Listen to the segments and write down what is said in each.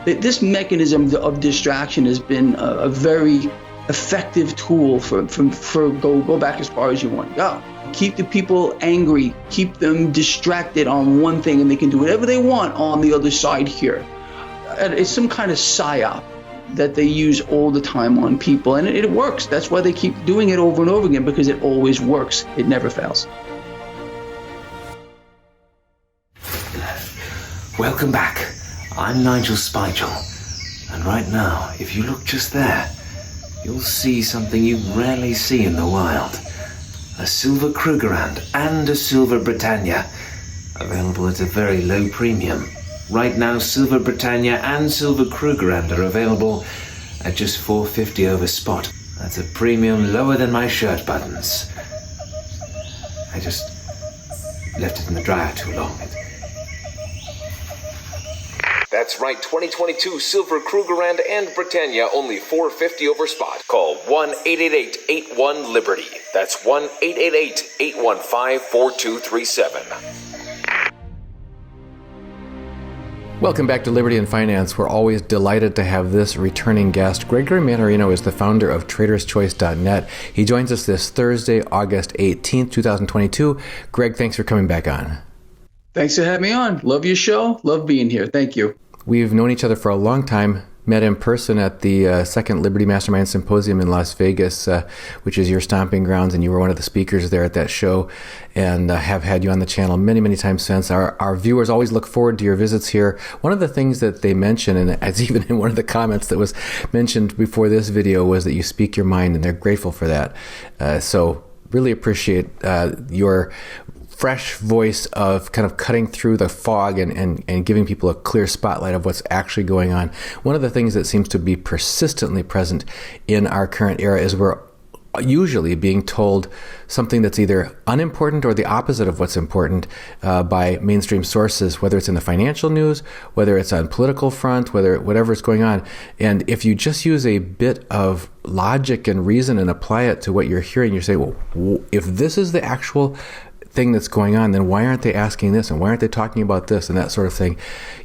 This mechanism of distraction has been a very effective tool for go back as far as you want to go. Keep the people angry, keep them distracted on one thing, and they can do whatever they want on the other side here. It's some kind of psyop that they use all the time on people, and it works. That's why they keep doing it over and over again, because it always works. It never fails. Welcome back. I'm Nigel Spigel, and right now, if you look just there, you'll see something you rarely see in the wild. A silver Krugerrand and a silver Britannia, available at a very low premium. Right now, silver Britannia and silver Krugerrand are available at just $4.50 over spot. That's a premium lower than my shirt buttons. I just left it in the dryer too long. That's right, 2022 Silver Krugerrand and Britannia, only $4.50 over spot. Call 1-888-81-LIBERTY. That's 1-888-815-4237. Welcome back to Liberty and Finance. We're always delighted to have this returning guest. Gregory Mannarino is the founder of TradersChoice.net. He joins us this Thursday, August 18th, 2022. Greg, thanks for coming back on. Thanks for having me on. Love your show. Love being here. Thank you. We've known each other for a long time. Met in person at the second Liberty Mastermind Symposium in Las Vegas, which is your stomping grounds, and you were one of the speakers there at that show, and have had you on the channel many, many times since. Our viewers always look forward to your visits here. One of the things that they mention, and as even in one of the comments that was mentioned before this video, was that you speak your mind, and they're grateful for that. So really appreciate your fresh voice of kind of cutting through the fog and giving people a clear spotlight of what's actually going on. One of the things that seems to be persistently present in our current era is we're usually being told something that's either unimportant or the opposite of what's important by mainstream sources, whether it's in the financial news, whether it's on political front, whatever is going on. And if you just use a bit of logic and reason and apply it to what you're hearing, you say, well, if this is the actual thing that's going on, then why aren't they asking this, and why aren't they talking about this, and that sort of thing.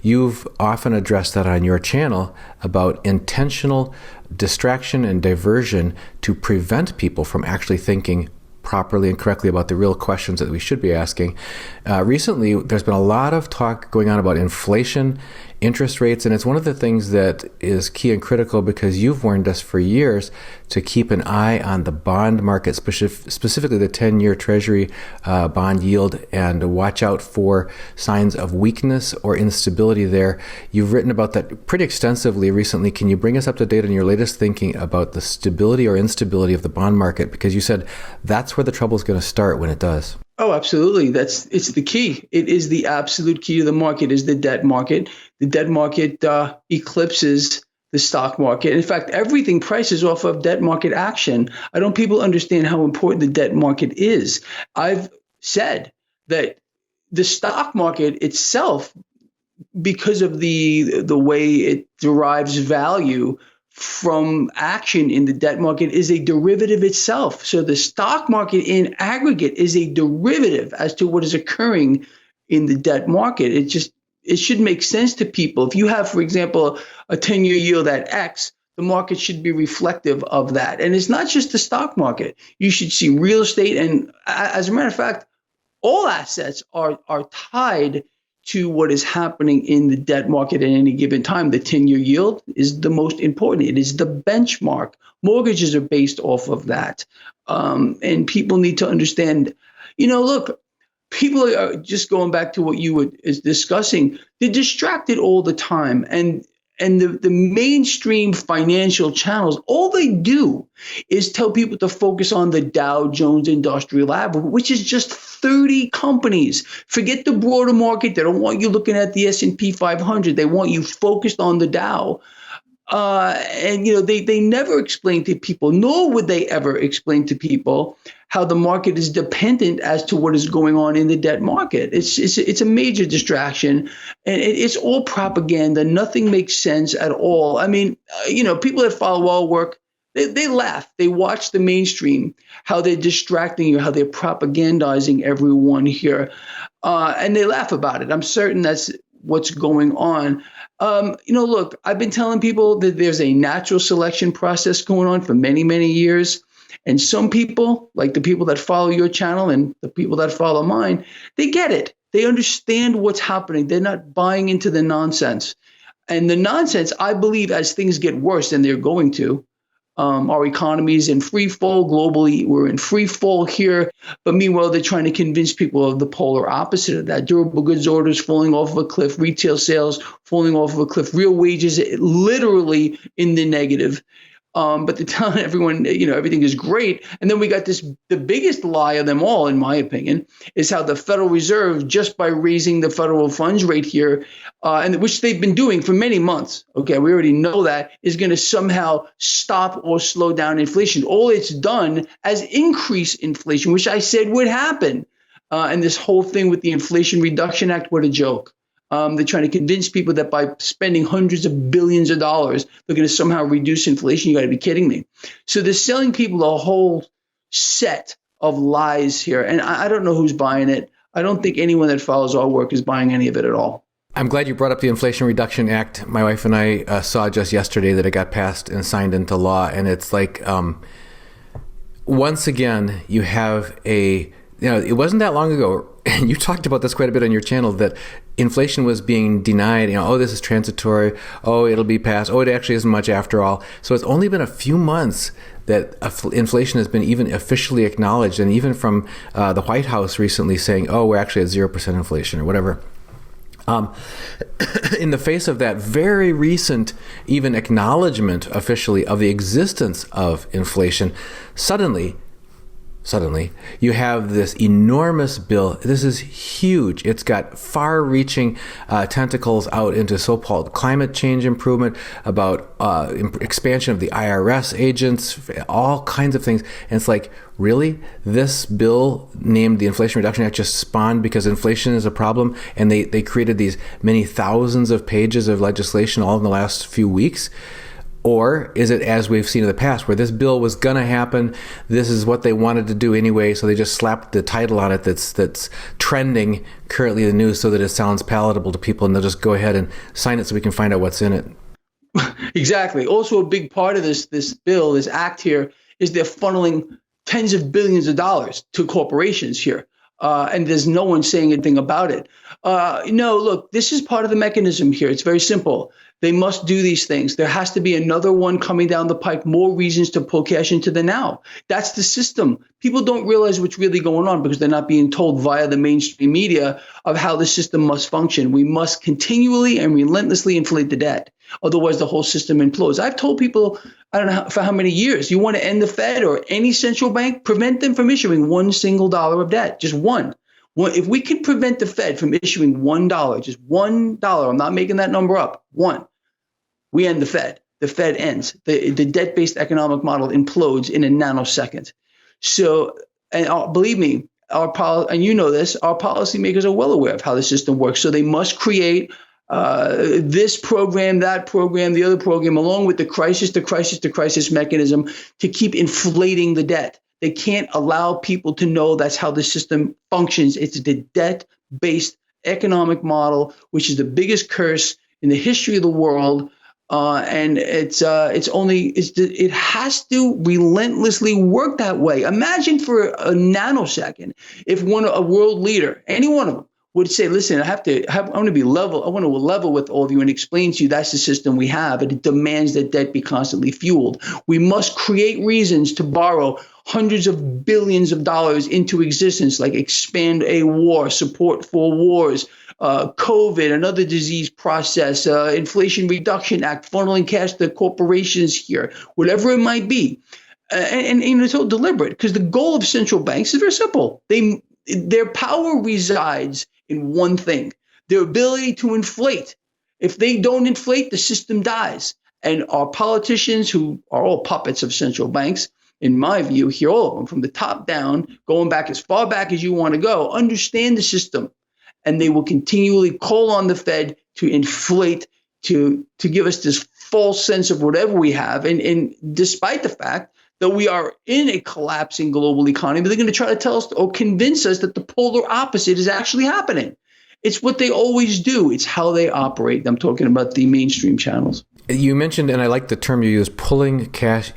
You've often addressed that on your channel about intentional distraction and diversion to prevent people from actually thinking properly and correctly about the real questions that we should be asking. Recently, there's been a lot of talk going on about inflation, interest rates, and it's one of the things that is key and critical because you've warned us for years to keep an eye on the bond market, specifically the 10-year Treasury bond yield, and watch out for signs of weakness or instability there. You've written about that pretty extensively recently. Can you bring us up to date on your latest thinking about the stability or instability of the bond market? Because you said that's where the trouble is going to start when it does. Oh, absolutely. It's the key. It is the absolute key to the market, is the debt market. The debt market eclipses the stock market. In fact, everything prices off of debt market action. I don't people understand how important the debt market is. I've said that the stock market itself, because of the way it derives value from action in the debt market, is a derivative itself. So the stock market in aggregate is a derivative as to what is occurring in the debt market. It should make sense to people. If you have, for example, a 10-year yield at X, the market should be reflective of that. And it's not just the stock market. You should see real estate. And as a matter of fact, all assets are tied to what is happening in the debt market at any given time. The 10-year yield is the most important. It is the benchmark. Mortgages are based off of that. And people need to understand, look, people are just going back to what you were discussing. They're distracted all the time. And the mainstream financial channels, all they do is tell people to focus on the Dow Jones Industrial Average, which is just 30 companies. Forget the broader market. They don't want you looking at the S&P 500. They want you focused on the Dow. They never explain to people, nor would they ever explain to people, how the market is dependent as to what is going on in the debt market. It's a major distraction, and it's all propaganda. Nothing makes sense at all. I mean, people that follow our work, they laugh. They watch the mainstream, how they're distracting you, how they're propagandizing everyone here, and they laugh about it. I'm certain that's what's going on. Look, I've been telling people that there's a natural selection process going on for many, many years. And some people, like the people that follow your channel and the people that follow mine, they get it. They understand what's happening. They're not buying into the nonsense. And the nonsense, I believe, as things get worse, and they're going to, our economy is in free fall globally. We're in free fall here. But meanwhile, they're trying to convince people of the polar opposite of that. Durable goods orders falling off of a cliff, retail sales falling off of a cliff, real wages literally in the negative. But they're telling everyone, everything is great. And then we got the biggest lie of them all, in my opinion, is how the Federal Reserve, just by raising the federal funds rate here, and which they've been doing for many months, okay, we already know that, is going to somehow stop or slow down inflation. All it's done as increase inflation, which I said would happen. And this whole thing with the Inflation Reduction Act, what a joke. They're trying to convince people that by spending hundreds of billions of dollars, they're going to somehow reduce inflation. You got to be kidding me. So they're selling people a whole set of lies here. And I don't know who's buying it. I don't think anyone that follows our work is buying any of it at all. I'm glad you brought up the Inflation Reduction Act. My wife and I saw just yesterday that it got passed and signed into law. And it's like, once again, you have it wasn't that long ago, and you talked about this quite a bit on your channel, that inflation was being denied. This is transitory. Oh, it'll be passed. Oh, it actually isn't much after all. So it's only been a few months that inflation has been even officially acknowledged, and even from the White House recently saying, oh, we're actually at 0% inflation or whatever. In the face of that very recent even acknowledgement officially of the existence of inflation, suddenly you have this enormous bill. This is huge. It's got far-reaching tentacles out into so-called climate change improvement, about expansion of the IRS agents, all kinds of things. And it's like, really? This bill named the Inflation Reduction Act just spawned because inflation is a problem, and they created these many thousands of pages of legislation all in the last few weeks? Or is it, as we've seen in the past, where this bill was going to happen, this is what they wanted to do anyway, so they just slapped the title on it that's trending currently in the news so that it sounds palatable to people, and they'll just go ahead and sign it so we can find out what's in it. Exactly. Also, a big part of this bill, this act here, is they're funneling tens of billions of dollars to corporations here. And there's no one saying anything about it. No, look, this is part of the mechanism here. It's very simple. They must do these things. There has to be another one coming down the pike, more reasons to pull cash into the now. That's the system. People don't realize what's really going on because they're not being told via the mainstream media of how the system must function. We must continually and relentlessly inflate the debt. Otherwise, the whole system implodes. I've told people, I don't know for how many years, you want to end the Fed or any central bank, prevent them from issuing $1 single of debt, just one. Well, if we can prevent the Fed from issuing $1, just $1, I'm not making that number up, one, we end the Fed. The Fed ends. The debt-based economic model implodes in a nanosecond. So, and believe me, and you know this, our policymakers are well aware of how the system works. So they must create this program, that program, the other program, along with the crisis mechanism to keep inflating the debt. They can't allow people to know that's how the system functions. It's the debt-based economic model, which is the biggest curse in the history of the world. And it has to relentlessly work that way. Imagine for a nanosecond if a world leader, any one of them, would say, listen, I want to level with all of you and explain to you that's the system we have, and it demands that debt be constantly fueled. We must create reasons to borrow hundreds of billions of dollars into existence, like expand a war, support for wars, COVID, another disease process, Inflation Reduction Act, funneling cash to corporations here, whatever it might be. And it's all deliberate because the goal of central banks is very simple. Their power resides in one thing, their ability to inflate. If they don't inflate, the system dies. And our politicians, who are all puppets of central banks, in my view, here, all of them, from the top down, going back as far back as you want to go, understand the system. And they will continually call on the Fed to inflate, to give us this false sense of whatever we have. And despite the fact that we are in a collapsing global economy, they're going to try to tell us or convince us that the polar opposite is actually happening. It's what they always do. It's how they operate. I'm talking about the mainstream channels. You mentioned, and I like the term you used, pulling cash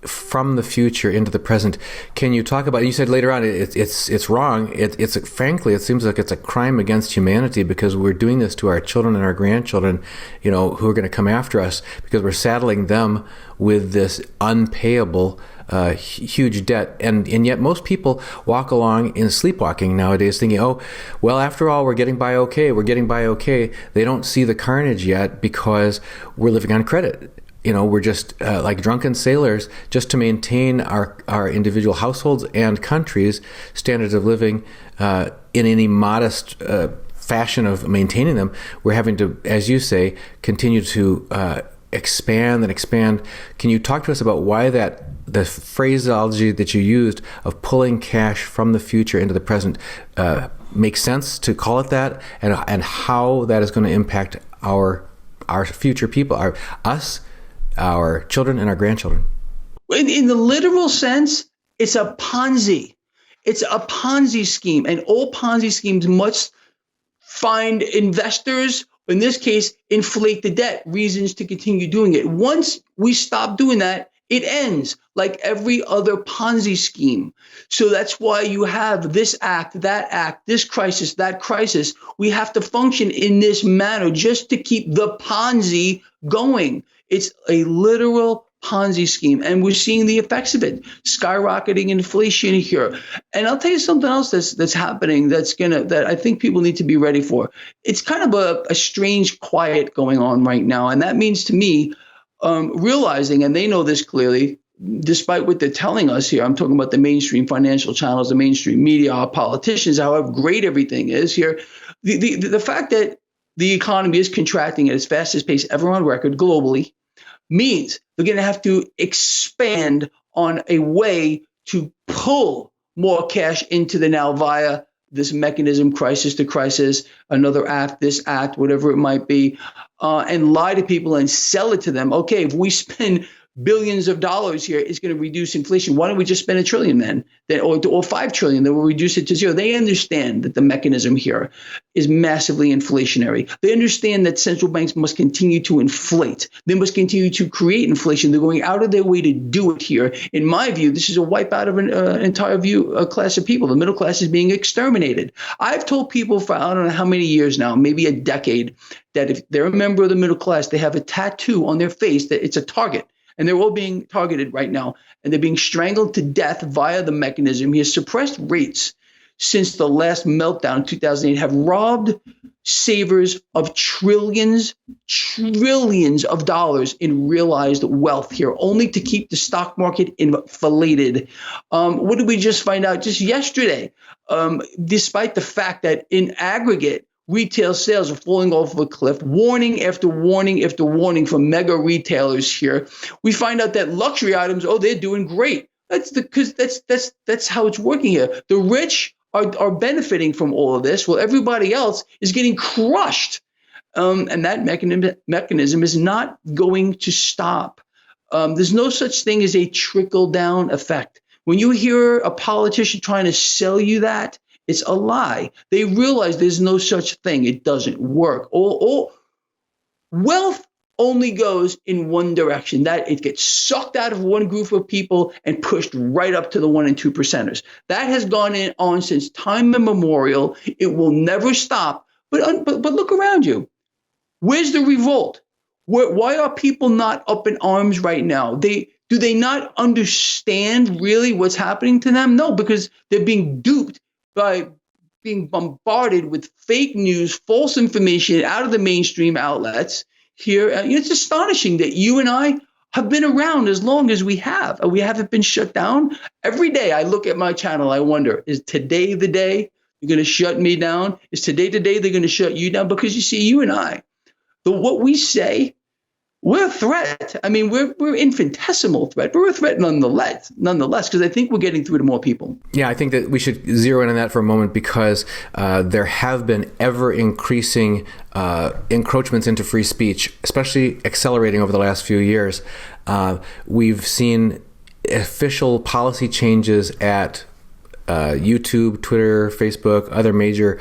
from the future into the present. Can you talk about? You said later on it's wrong. It's frankly, it seems like it's a crime against humanity because we're doing this to our children and our grandchildren, who are going to come after us because we're saddling them with this unpayable huge debt, and yet most people walk along in sleepwalking nowadays thinking, oh, well, after all, we're getting by okay. They don't see the carnage yet because we're living on credit. We're just like drunken sailors just to maintain our individual households and countries' standards of living in any modest fashion of maintaining them. We're having to, as you say, continue to expand and expand. Can you talk to us about why the phraseology that you used of pulling cash from the future into the present makes sense to call it that, and how that is going to impact our future people, our children and our grandchildren? In the literal sense, it's a Ponzi. It's a Ponzi scheme, and all Ponzi schemes must find investors, in this case, inflate the debt, reasons to continue doing it. Once we stop doing that, it ends like every other Ponzi scheme. So that's why you have this act, that act, this crisis, that crisis. We have to function in this manner just to keep the Ponzi going. It's a literal Ponzi scheme, and we're seeing the effects of it, skyrocketing inflation here. And I'll tell you something else that's happening that I think people need to be ready for. It's kind of a strange quiet going on right now, and that means to me realizing, and they know this clearly, despite what they're telling us here. I'm talking about the mainstream financial channels, the mainstream media, our politicians, however great everything is here. The fact that the economy is contracting at its fastest pace ever on record globally means we're going to have to expand on a way to pull more cash into the now via this mechanism, crisis to crisis, another act, this act, whatever it might be, and lie to people and sell it to them. Okay, if we spend billions of dollars here, it's going to reduce inflation. Why don't we just spend $1 trillion then, or $5 trillion? Then we'll reduce it to zero. They understand that the mechanism here is massively inflationary. They understand that central banks must continue to inflate. They must continue to create inflation. They're going out of their way to do it here. In my view, this is a wipeout of an entire class of people. The middle class is being exterminated. I've told people for I don't know how many years now, maybe a decade, that if they're a member of the middle class, they have a tattoo on their face that it's a target. And they're all being targeted right now, and they're being strangled to death via the mechanism. He has suppressed rates since the last meltdown in 2008, have robbed savers of trillions of dollars in realized wealth here, only to keep the stock market inflated. What did we just find out just yesterday? Despite the fact that in aggregate, retail sales are falling off a cliff, warning after warning after warning from mega retailers here. We find out that luxury items, they're doing great. That's how it's working here. The rich are benefiting from all of this, while everybody else is getting crushed. And that mechanism is not going to stop. There's no such thing as a trickle-down effect. When you hear a politician trying to sell you that, it's a lie. They realize there's no such thing. It doesn't work. Wealth only goes in one direction, that it gets sucked out of one group of people and pushed right up to the 1% and 2%ers. That has gone on since time immemorial. It will never stop. But look around you. Where's the revolt? Why are people not up in arms right now? Do they not understand really what's happening to them? No, because they're being duped by being bombarded with fake news, false information out of the mainstream outlets here. It's astonishing that you and I have been around as long as we have. We haven't been shut down. Every day I look at my channel, I wonder, is today the day you're going to shut me down? Is today the day they're going to shut you down? Because you see, you and I, what we say, we're a threat. I mean, we're infinitesimal threat, but we're a threat nonetheless, because I think we're getting through to more people. Yeah, I think that we should zero in on that for a moment, because there have been ever increasing encroachments into free speech, especially accelerating over the last few years. We've seen official policy changes at YouTube, Twitter, Facebook, other major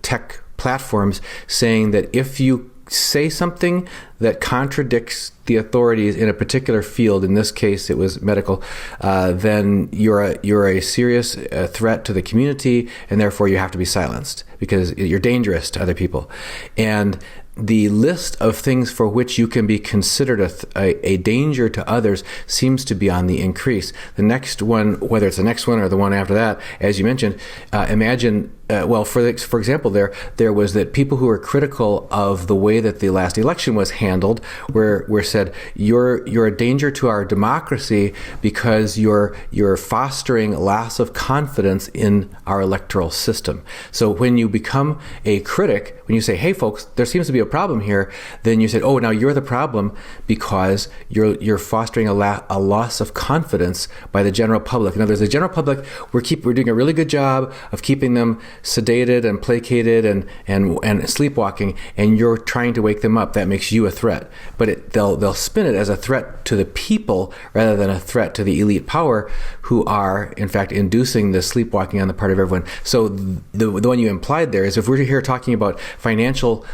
tech platforms, saying that if you say something that contradicts the authorities in a particular field, in this case it was medical, then you're a serious threat to the community, and therefore you have to be silenced because you're dangerous to other people. And the list of things for which you can be considered a danger to others seems to be on the increase. The next one, whether it's the next one or the one after that, as you mentioned, imagine, for example, there was that people who were critical of the way that the last election was handled were said, you're a danger to our democracy because you're fostering loss of confidence in our electoral system. So when you become a critic, when you say, hey folks, there seems to be a problem here, then you said, oh, now you're the problem because you're fostering a loss of confidence by the general public. In other words, the general public, we're doing a really good job of keeping them sedated and placated and sleepwalking, and you're trying to wake them up. That makes you a threat. But they'll spin it as a threat to the people rather than a threat to the elite power, who are in fact inducing the sleepwalking on the part of everyone. So the one you implied there is, if we're here talking about financial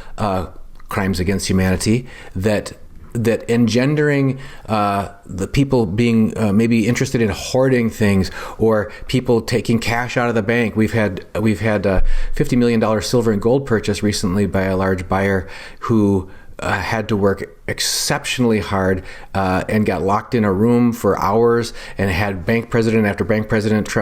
crimes against humanity, that engendering the people being maybe interested in hoarding things, or people taking cash out of the bank. We've had a $50 million silver and gold purchase recently by a large buyer who had to work exceptionally hard and got locked in a room for hours, and had bank president after bank president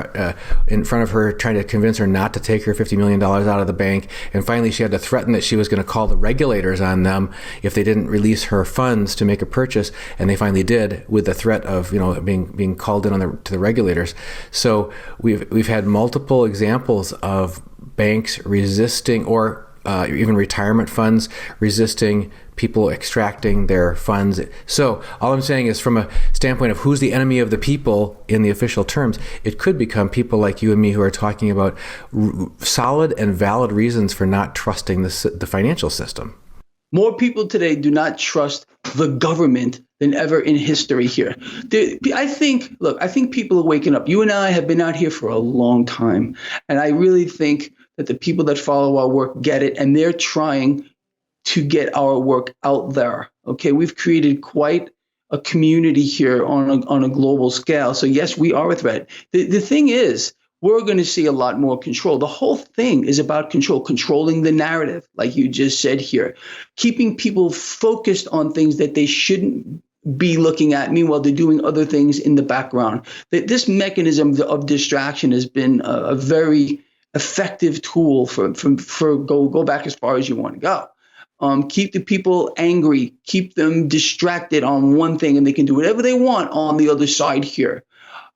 in front of her trying to convince her not to take her $50 million out of the bank. And finally she had to threaten that she was going to call the regulators on them if they didn't release her funds to make a purchase. And they finally did, with the threat of being called in to the regulators. So we've had multiple examples of banks resisting, or even retirement funds resisting people extracting their funds. So all I'm saying is, from a standpoint of who's the enemy of the people in the official terms, it could become people like you and me who are talking about solid and valid reasons for not trusting the financial system. More people today do not trust the government than ever in history here. I think people are waking up. You and I have been out here for a long time, and I really think that the people that follow our work get it, and they're trying to get our work out there. Okay, we've created quite a community here on a global scale. So yes, we are a threat. The thing is, we're going to see a lot more control. The whole thing is about control, controlling the narrative, like you just said here, keeping people focused on things that they shouldn't be looking at. Meanwhile, they're doing other things in the background. This mechanism of distraction has been a very effective tool for go back as far as you want to go. Keep the people angry, keep them distracted on one thing, and they can do whatever they want on the other side here.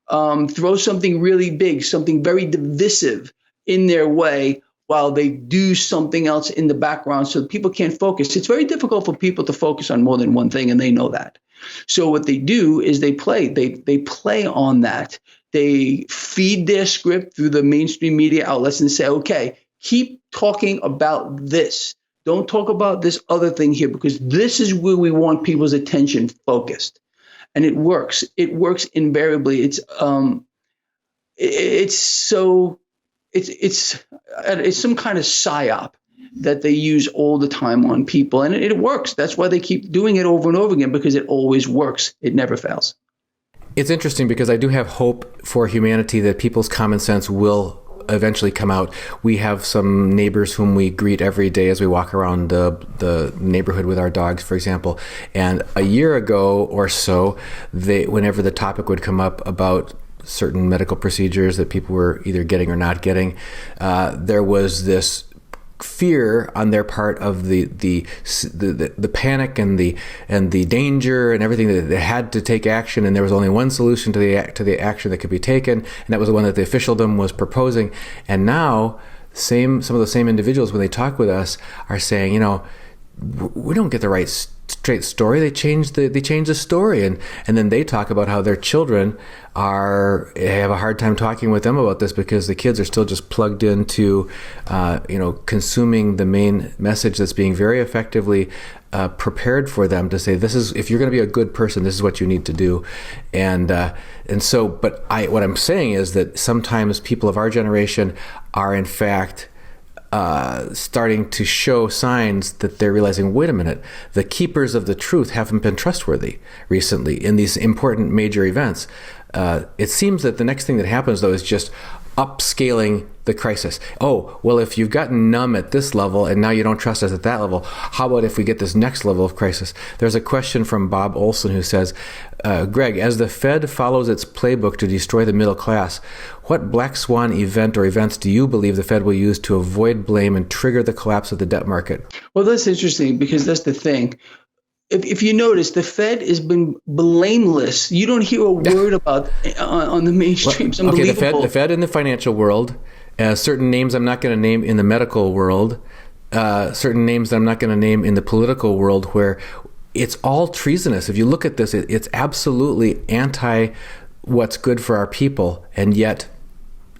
Throw something really big, something very divisive in their way while they do something else in the background so that people can't focus. It's very difficult for people to focus on more than one thing, and they know that. So what they do is they play on that. They feed their script through the mainstream media outlets and say, okay, keep talking about this. Don't talk about this other thing here, because this is where we want people's attention focused. And it works. It works invariably. It's some kind of psyop that they use all the time on people, and it works. That's why they keep doing it over and over again, because it always works. It never fails. It's interesting because I do have hope for humanity that people's common sense will eventually come out. We have some neighbors whom we greet every day as we walk around the neighborhood with our dogs, for example. And a year ago or so, whenever the topic would come up about certain medical procedures that people were either getting or not getting, there was this fear on their part of the panic and the danger and everything, that they had to take action, and there was only one solution to the action that could be taken, and that was the one that the officialdom was proposing. And now some of the same individuals, when they talk with us, are saying, we don't get the right straight story. They change the story, and then they talk about how their children have a hard time talking with them about this because the kids are still just plugged into, consuming the main message that's being very effectively prepared for them to say, this is, if you're going to be a good person, this is what you need to do. What I'm saying is that sometimes people of our generation are in fact starting to show signs that they're realizing, wait a minute, the keepers of the truth haven't been trustworthy recently in these important major events. It seems that the next thing that happens, though, is just upscaling the crisis. Oh, well, if you've gotten numb at this level and now you don't trust us at that level, how about if we get this next level of crisis? There's a question from Bob Olson who says, Greg, as the Fed follows its playbook to destroy the middle class, what black swan event or events do you believe the Fed will use to avoid blame and trigger the collapse of the debt market? Well, that's interesting because that's the thing. If you notice, the Fed has been blameless. You don't hear a word about on the mainstream. It's unbelievable. Okay, the Fed in the financial world, certain names I'm not going to name in the medical world, certain names that I'm not going to name in the political world, where it's all treasonous. If you look at this, it's absolutely anti what's good for our people, and yet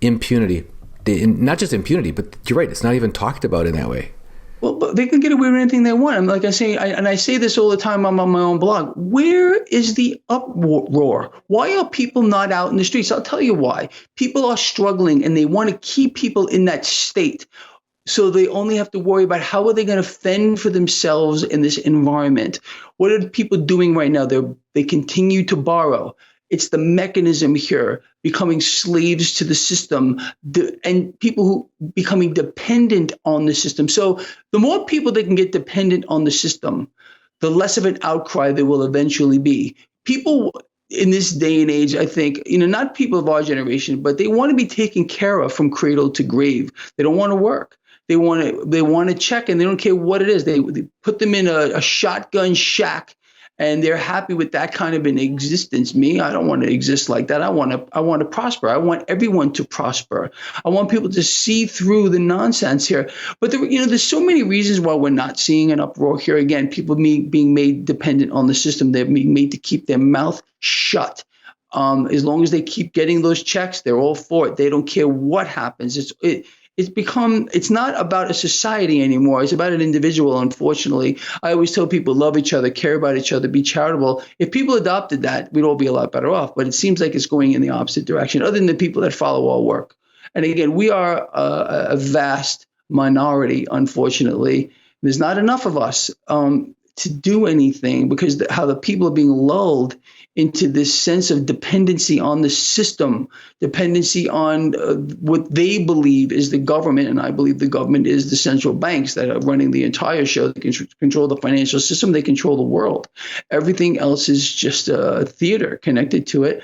impunity. Not just impunity, but you're right, it's not even talked about in that way. Well, but they can get away with anything they want. Like I say, I say this all the time on my own blog. Where is the uproar? Why are people not out in the streets? I'll tell you why. People are struggling, and they want to keep people in that state. So they only have to worry about how are they going to fend for themselves in this environment. What are people doing right now? They continue to borrow. It's the mechanism here, becoming slaves to the system, and people who becoming dependent on the system. So the more people that can get dependent on the system, the less of an outcry there will eventually be. People in this day and age, I think, not people of our generation, but they want to be taken care of from cradle to grave. They don't want to work. They want to check, and they don't care what it is. They put them in a shotgun shack, and they're happy with that kind of an existence. Me, I don't want to exist like that. I want to prosper. I want everyone to prosper. I want people to see through the nonsense here. But there's so many reasons why we're not seeing an uproar here. Again, people being made dependent on the system. They're being made to keep their mouth shut. As long as they keep getting those checks, they're all for it. They don't care what happens. It's not about a society anymore. It's about an individual, unfortunately. I always tell people, love each other, care about each other, be charitable. If people adopted that, we'd all be a lot better off. But it seems like it's going in the opposite direction, other than the people that follow our work. And again, we are a vast minority, unfortunately. There's not enough of us to do anything because how the people are being lulled into this sense of dependency on the system, dependency on what they believe is the government. And I believe the government is the central banks that are running the entire show. They can control the financial system. They control the world. Everything else is just a theater connected to it.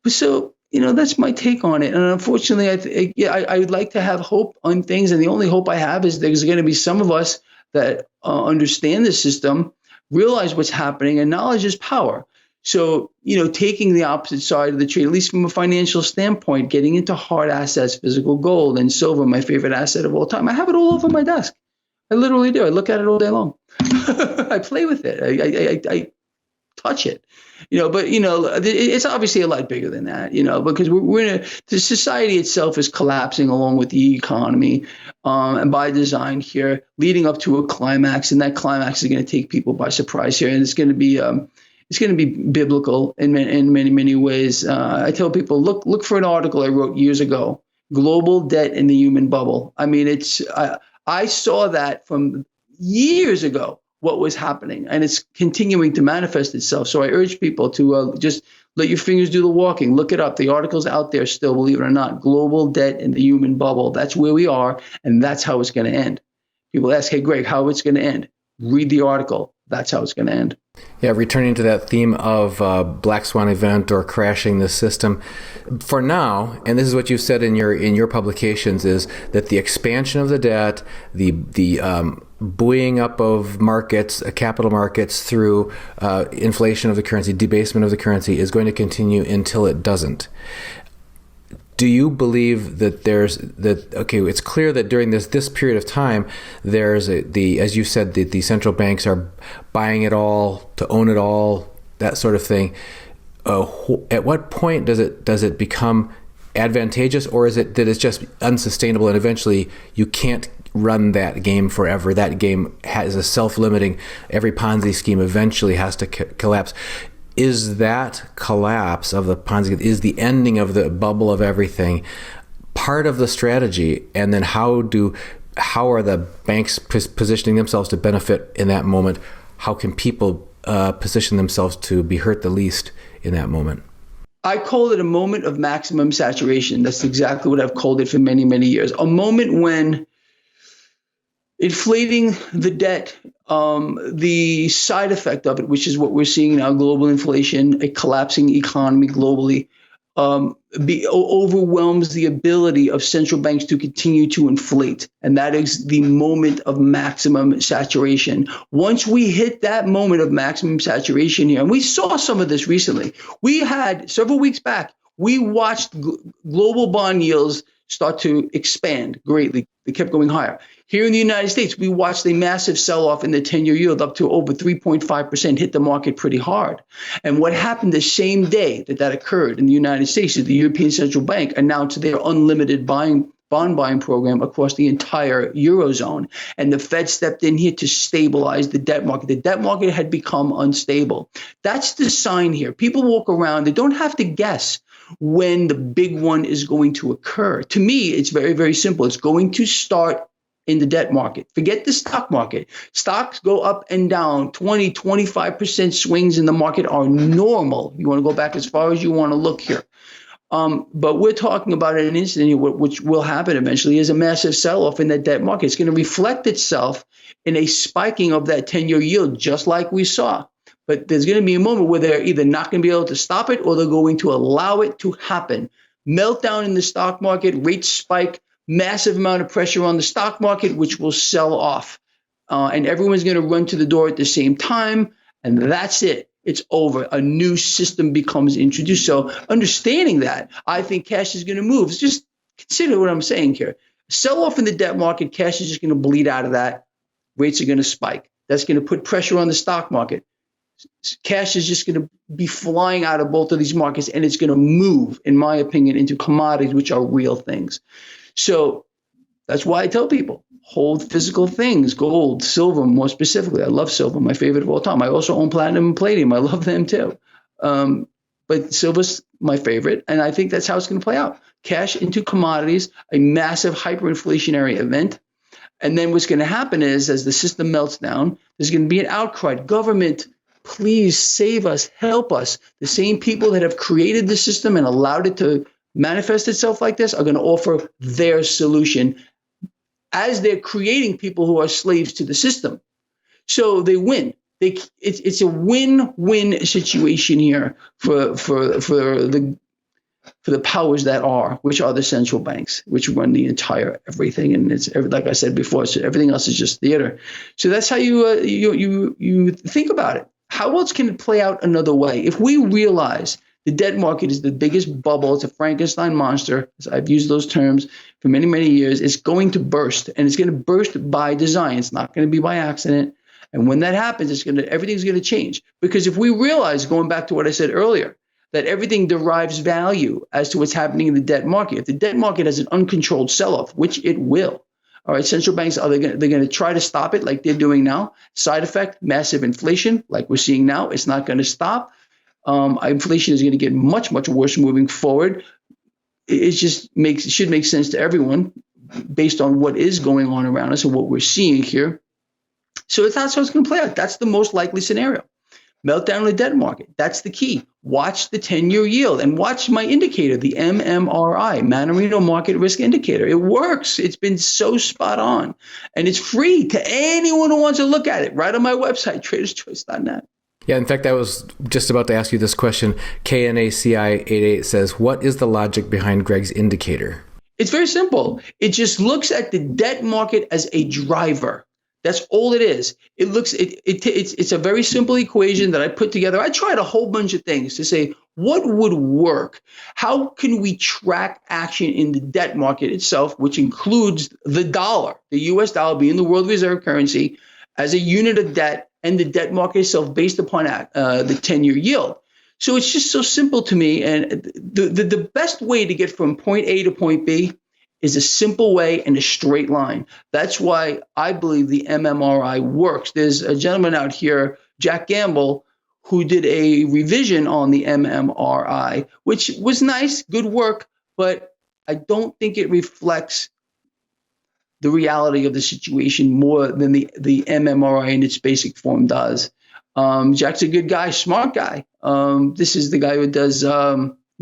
So, that's my take on it. And unfortunately, I would like to have hope on things. And the only hope I have is there's going to be some of us that understand the system, realize what's happening, and knowledge is power. So, taking the opposite side of the trade, at least from a financial standpoint, getting into hard assets, physical gold and silver, my favorite asset of all time. I have it all over my desk. I literally do. I look at it all day long. I play with it. I touch it, but it's obviously a lot bigger than that, because the society itself is collapsing along with the economy, and by design here, leading up to a climax, and that climax is going to take people by surprise here, and it's going to be biblical in many, many ways. I tell people, look for an article I wrote years ago, Global Debt in the Human Bubble. I mean, I saw that from years ago, what was happening, and it's continuing to manifest itself. So I urge people to just let your fingers do the walking. Look it up. The article's out there still, believe it or not. Global Debt in the Human Bubble. That's where we are, and that's how it's going to end. People ask, hey, Greg, how it's going to end? Read the article. That's how it's going to end. Yeah, returning to that theme of black swan event or crashing the system, for now, and this is what you've said in your publications, is that the expansion of the debt, the buoying up of markets, capital markets through inflation of the currency, debasement of the currency is going to continue until it doesn't. do you believe that it's clear that during this period of time, there's as you said, the central banks are buying it all to own it all, that sort of thing. At what point does it become advantageous, or is it that it's just unsustainable and eventually you can't run that game forever? That game is a self-limiting. Every Ponzi scheme eventually has to collapse. Is that collapse of the Ponzi, is the ending of the bubble of everything part of the strategy? And then how are the banks positioning themselves to benefit in that moment? How can people position themselves to be hurt the least in that moment? I call it a moment of maximum saturation. That's exactly what I've called it for many, many years. A moment when inflating the debt, the side effect of it, which is what we're seeing now, global inflation, a collapsing economy globally, overwhelms the ability of central banks to continue to inflate. And that is the moment of maximum saturation. Once we hit that moment of maximum saturation here, and we saw some of this recently, we had several weeks back, we watched global bond yields start to expand greatly. They kept going higher. Here in the United States, we watched a massive sell-off in the 10-year yield up to over 3.5%, hit the market pretty hard. And what happened the same day that occurred in the United States is the European Central Bank announced their unlimited bond buying program across the entire Eurozone. And the Fed stepped in here to stabilize the debt market. The debt market had become unstable. That's the sign here. People walk around, they don't have to guess when the big one is going to occur. To me, it's very, very simple. It's going to start in the debt market. Forget the stock market. Stocks go up and down. 20, 25% swings in the market are normal. You want to go back as far as you want to look here. But we're talking about an incident here, which will happen eventually, is a massive sell-off in that debt market. It's going to reflect itself in a spiking of that 10-year yield, just like we saw. But there's going to be a moment where they're either not going to be able to stop it or they're going to allow it to happen. Meltdown in the stock market, rates spike, massive amount of pressure on the stock market, which will sell off. And everyone's going to run to the door at the same time. And that's it. It's over. A new system becomes introduced. So understanding that, I think cash is going to move. Just consider what I'm saying here. Sell off in the debt market, cash is just going to bleed out of that. Rates are going to spike. That's going to put pressure on the stock market. Cash is just going to be flying out of both of these markets, and it's going to move, in my opinion, into commodities, which are real things. So that's why I tell people, hold physical things, gold, silver, more specifically. I love silver, my favorite of all time. I also own platinum and palladium. I love them too. But silver's my favorite, and I think that's how it's going to play out. Cash into commodities, a massive hyperinflationary event. And then what's going to happen is, as the system melts down, there's going to be an outcry. Government, please save us, help us. The same people that have created the system and allowed it to manifest itself like this are going to offer their solution as they're creating people who are slaves to the system. So they win. It's a win-win situation here for the powers that are, which are the central banks, which run the entire everything. And it's like I said before, so everything else is just theater. So that's how you think about it. How else can it play out another way? If we realize the debt market is the biggest bubble, it's a Frankenstein monster, as I've used those terms for many, many years, it's going to burst, and it's going to burst by design. It's not going to be by accident. And when that happens, everything's going to change. Because if we realize, going back to what I said earlier, that everything derives value as to what's happening in the debt market. If the debt market has an uncontrolled sell-off, which it will, all right, central banks, they're going to try to stop it like they're doing now. Side effect, massive inflation, like we're seeing now. It's not going to stop. Inflation is going to get much, much worse moving forward. It should make sense to everyone based on what is going on around us and what we're seeing here. So that's how it's going to play out. That's the most likely scenario. Meltdown in the debt market. That's the key. Watch the 10-year yield and watch my indicator, the MMRI, Mannarino Market Risk Indicator. It works. It's been so spot on. And it's free to anyone who wants to look at it right on my website, traderschoice.net. Yeah, in fact, I was just about to ask you this question. KNACI88 says, what is the logic behind Greg's indicator? It's very simple. It just looks at the debt market as a driver. That's all it is. It's a very simple equation that I put together. I tried a whole bunch of things to say, what would work? How can we track action in the debt market itself, which includes the dollar, the US dollar being the world reserve currency, as a unit of debt, and the debt market itself based upon the 10-year yield? So it's just so simple to me. And the best way to get from point A to point B is a simple way and a straight line. That's why I believe the MMRI works. There's a gentleman out here, Jack Gamble, who did a revision on the MMRI, which was nice, good work, but I don't think it reflects the reality of the situation more than the MMRI in its basic form does. Jack's a good guy, smart guy. This is the guy who does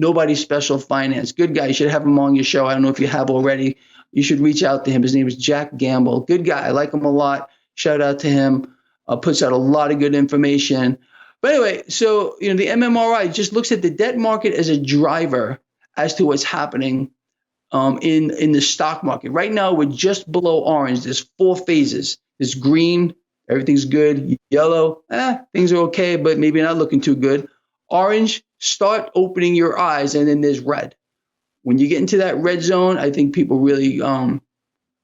Nobody Special Finance. Good guy. You should have him on your show. I don't know if you have already. You should reach out to him. His name is Jack Gamble. Good guy. I like him a lot. Shout out to him. Puts out a lot of good information. But anyway, so the MMRI just looks at the debt market as a driver as to what's happening in the stock market. Right now, we're just below orange. There's 4 phases. There's green, everything's good. Yellow, things are okay, but maybe not looking too good. Orange, start opening your eyes, and then there's red. When you get into that red zone, I think people really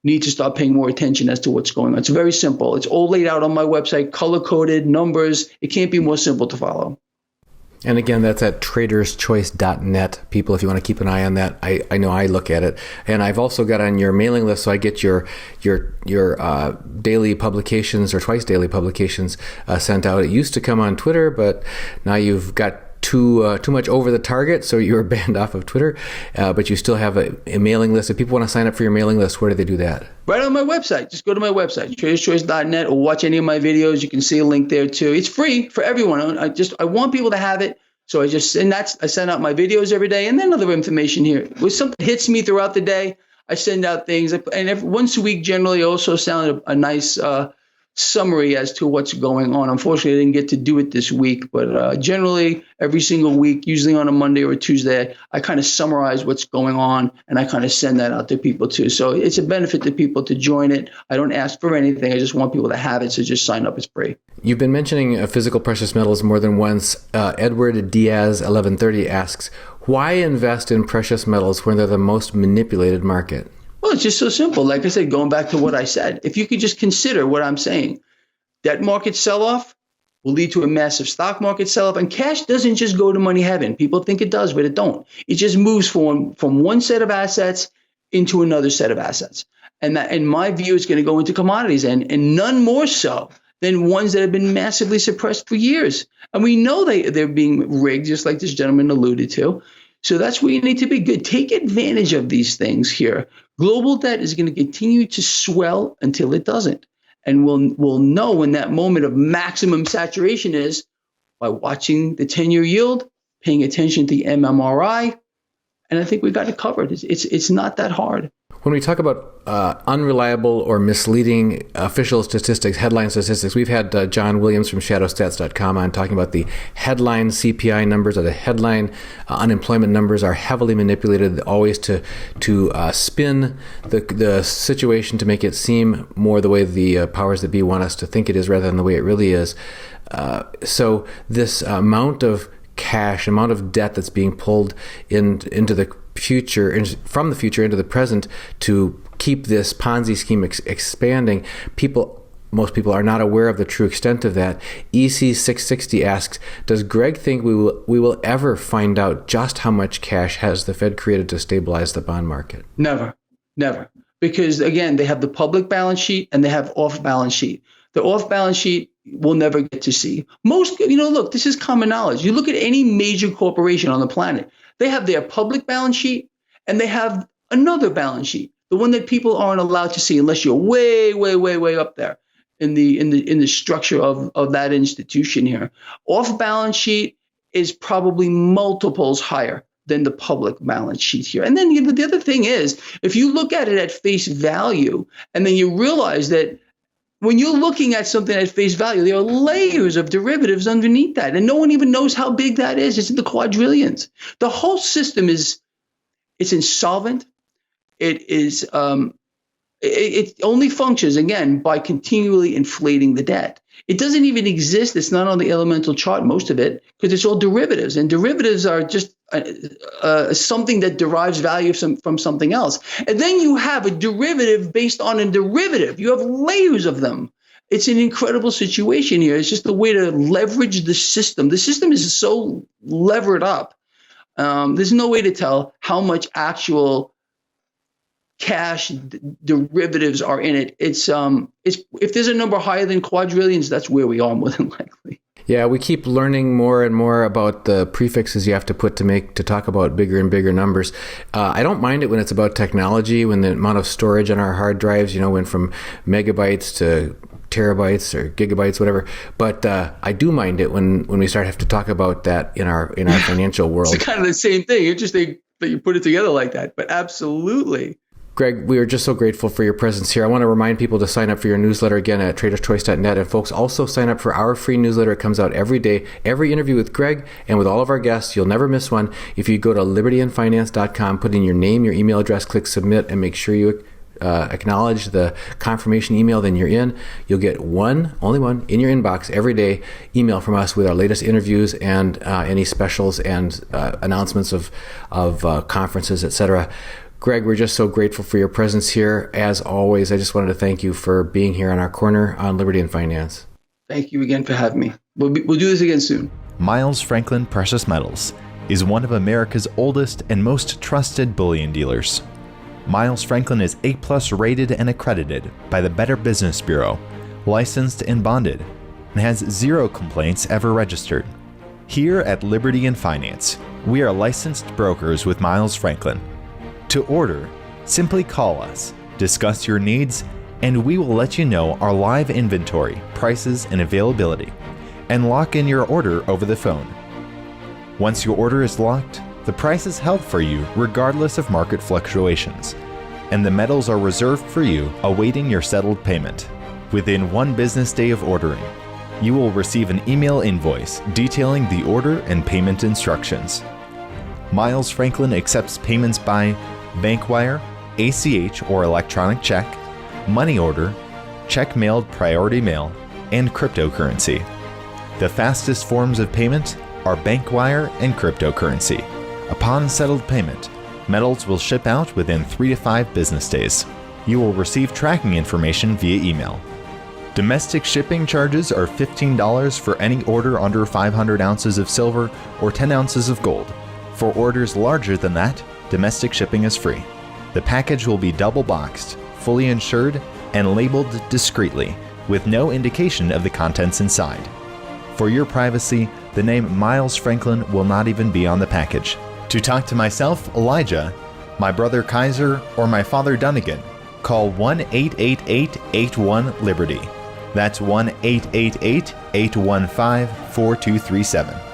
need to start paying more attention as to what's going on. It's very simple. It's all laid out on my website, color-coded, numbers. It can't be more simple to follow. And again, that's at traderschoice.net. People, if you want to keep an eye on that, I know I look at it. And I've also got on your mailing list, so I get your daily publications or twice daily publications sent out. It used to come on Twitter, but now you've got too much over the target, so you were banned off of Twitter. But you still have a mailing list. If people want to sign up for your mailing list, where do they do that? Right on my website. Just go to my website, traderschoice.net, or watch any of my videos. You can see a link there too. It's free for everyone. I want people to have it. So I send out my videos every day, and then other information here. When something hits me throughout the day, I send out things. And once a week, generally, I also send a nice summary as to what's going on. Unfortunately, I didn't get to do it this week, but generally every single week, usually on a Monday or a Tuesday, I kind of summarize what's going on, and I kind of send that out to people too. So it's a benefit to people to join it. I don't ask for anything. I just want people to have it. So just sign up. It's free. You've been mentioning physical precious metals more than once. Edward Diaz 1130 asks, why invest in precious metals when they're the most manipulated market? Well, it's just so simple. Like I said, going back to what I said, if you could just consider what I'm saying, debt market sell-off will lead to a massive stock market sell-off. And cash doesn't just go to money heaven. People think it does, but it don't. It just moves from one set of assets into another set of assets. And that, in my view, is going to go into commodities, and none more so than ones that have been massively suppressed for years. And we know they're being rigged, just like this gentleman alluded to. So that's where you need to be good. Take advantage of these things here. Global debt is going to continue to swell until it doesn't. And we'll know when that moment of maximum saturation is by watching the 10-year yield, paying attention to the MMRI, and I think we got it covered. It's not that hard. When we talk about unreliable or misleading official statistics, headline statistics, we've had John Williams from shadowstats.com on talking about the headline CPI numbers, or the headline unemployment numbers are heavily manipulated, always to spin the situation to make it seem more the way the powers that be want us to think it is rather than the way it really is. So this amount of cash, amount of debt that's being pulled into the future, from the future into the present, to keep this Ponzi scheme expanding. Most people are not aware of the true extent of that. EC660 asks, does Greg think we will ever find out just how much cash has the Fed created to stabilize the bond market? Never. Because again, they have the public balance sheet and they have off balance sheet. The off balance sheet we'll never get to see. Look, this is common knowledge. You look at any major corporation on the planet, they have their public balance sheet and they have another balance sheet, the one that people aren't allowed to see unless you're way, way, way, way up there in the structure of that institution here. Off balance sheet is probably multiples higher than the public balance sheet here. And then the other thing is, if you look at it at face value, and then you realize that when you're looking at something at face value, there are layers of derivatives underneath that, and no one even knows how big that is. It's in the quadrillions. The whole system it's insolvent. It only functions, again, by continually inflating the debt. It doesn't even exist. It's not on the elemental chart, most of it, because it's all derivatives. And derivatives are just something that derives value from something else. And then you have a derivative based on a derivative. You have layers of them. It's an incredible situation here. It's just a way to leverage the system. The system is so levered up. There's no way to tell how much actual cash derivatives are in it. It's if there's a number higher than quadrillions, that's where we are more than likely. Yeah, we keep learning more and more about the prefixes you have to put to talk about bigger and bigger numbers. I don't mind it when it's about technology, when the amount of storage on our hard drives, went from megabytes to terabytes or gigabytes, whatever. But I do mind it when we start to have to talk about that in our financial world. It's kind of the same thing. Interesting that you put it together like that, but absolutely. Greg, we are just so grateful for your presence here. I want to remind people to sign up for your newsletter again at traderschoice.net. And folks, also sign up for our free newsletter. It comes out every day, every interview with Greg and with all of our guests. You'll never miss one. If you go to libertyandfinance.com, put in your name, your email address, click submit, and make sure you acknowledge the confirmation email, then you're in. You'll get only one, in your inbox every day, email from us with our latest interviews and any specials and announcements of conferences, etc. Greg, we're just so grateful for your presence here. As always, I just wanted to thank you for being here on our corner on Liberty and Finance. Thank you again for having me. We'll do this again soon. Miles Franklin Precious Metals is one of America's oldest and most trusted bullion dealers. Miles Franklin is A+ rated and accredited by the Better Business Bureau, licensed and bonded, and has 0 complaints ever registered. Here at Liberty and Finance, we are licensed brokers with Miles Franklin. To order, simply call us, discuss your needs, and we will let you know our live inventory, prices, and availability, and lock in your order over the phone. Once your order is locked, the price is held for you regardless of market fluctuations, and the metals are reserved for you awaiting your settled payment. Within 1 business day of ordering, you will receive an email invoice detailing the order and payment instructions. Miles Franklin accepts payments by bank wire, ACH or electronic check, money order, check mailed priority mail, and cryptocurrency. The fastest forms of payment are bank wire and cryptocurrency. Upon settled payment, metals will ship out within 3 to 5 business days. You will receive tracking information via email. Domestic shipping charges are $15 for any order under 500 ounces of silver or 10 ounces of gold. For orders larger than that, domestic shipping is free. The package will be double boxed, fully insured, and labeled discreetly, with no indication of the contents inside. For your privacy, the name Miles Franklin will not even be on the package. To talk to myself, Elijah, my brother Kaiser, or my father Dunnigan, call 1-888-81-LIBERTY. That's 1-888-815-4237.